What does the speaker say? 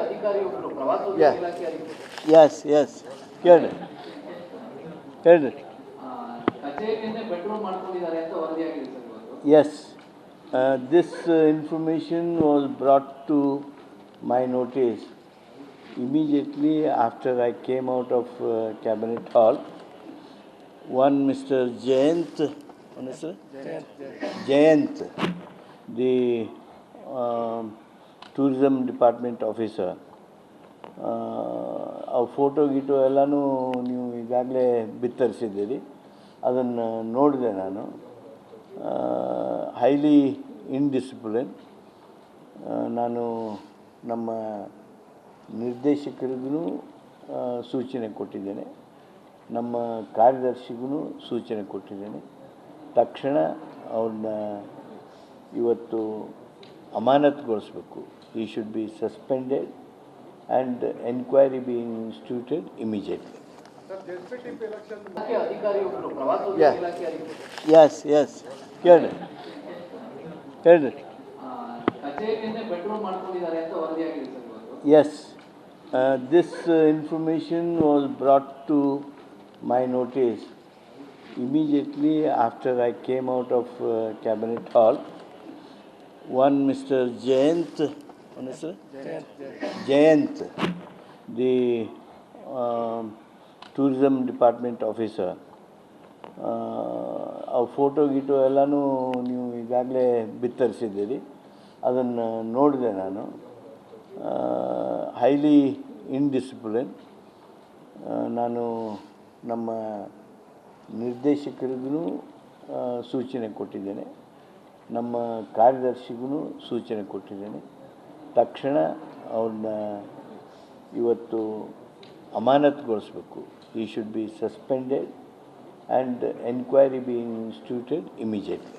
ಅಧಿಕಾರಿಯೊಬ್ಬರು ಪ್ರವಾಸೋದ್ಯಮ Yeah. ಇಲಾಖೆ ಅಧಿಕಾರಿ Yes. Heard it. ಕಚೇರಿಯನ್ನೇ ಬೆಡ್ರೂಮ್ ಮಾಡ್ಕೊಂಡಿದ್ದಾರೆ ಅಂತ ವರದಿಯಾಗಿದೆ ಸರ್ ಇವತ್ತು. Yes. This information was brought to my notice immediately after I came out of Cabinet Hall. One Mr. Jayant, Jayant, the tourism department officer. ಆ photo ಗೀಟೋ ಎಲ್ಲನೂ ನೀವು ಈಗಾಗಲೇ ಬಿತ್ತರಿಸಿದ್ದೀರಿ, ಅದನ್ನು ನೋಡಿದೆ ನಾನು. ಹೈಲಿ ಇನ್ಡಿಸಿಪ್ಲಿನ್. ನಾನು ನಮ್ಮ ನಿರ್ದೇಶಕರಿಗೂ ಸೂಚನೆ ಕೊಟ್ಟಿದ್ದೇನೆ, ನಮ್ಮ ಕಾರ್ಯದರ್ಶಿಗೂ ಸೂಚನೆ ಕೊಟ್ಟಿದ್ದೇನೆ. ತಕ್ಷಣ ಅವ್ರನ್ನ ಇವತ್ತು ಅಮಾನತುಗೊಳಿಸಬೇಕು. ಈ should be suspended and enquiry being instituted immediately. ಅಧಿಕಾರಿಯೊಬ್ಬರು ಪ್ರವಾಸೋದ್ಯಮ ಇಲಾಖೆ ಅಧಿಕಾರಿ Yes. Heard it. ಕಚೇರಿಯನ್ನೇ ಬೆಡ್ರೂಮ್ ಮಾಡ್ಕೊಂಡಿದ್ದಾರೆ ಅಂತ ವರದಿಯಾಗಿದೆ ಸರ್ ಇವತ್ತು. Yes. This information was brought to my notice immediately after I came out of Cabinet Hall. One Mr. Jayant, Jayant, the tourism department officer. ಆ photo ಗೀಟೋ ಎಲ್ಲನೂ ನೀವು ಈಗಾಗಲೇ ಬಿತ್ತರಿಸಿದ್ದೀರಿ, ಅದನ್ನು ನೋಡಿದೆ ನಾನು. ಹೈಲಿ ಇನ್ಡಿಸಿಪ್ಲಿನ್. ನಾನು ನಮ್ಮ ನಿರ್ದೇಶಕರಿಗೂ ಸೂಚನೆ ಕೊಟ್ಟಿದ್ದೇನೆ, ನಮ್ಮ ಕಾರ್ಯದರ್ಶಿಗೂ ಸೂಚನೆ ಕೊಟ್ಟಿದ್ದೇನೆ. ತಕ್ಷಣ ಅವ್ರನ್ನ ಇವತ್ತು ಅಮಾನತುಗೊಳಿಸಬೇಕು. ಈ should be suspended and enquiry being instituted immediately.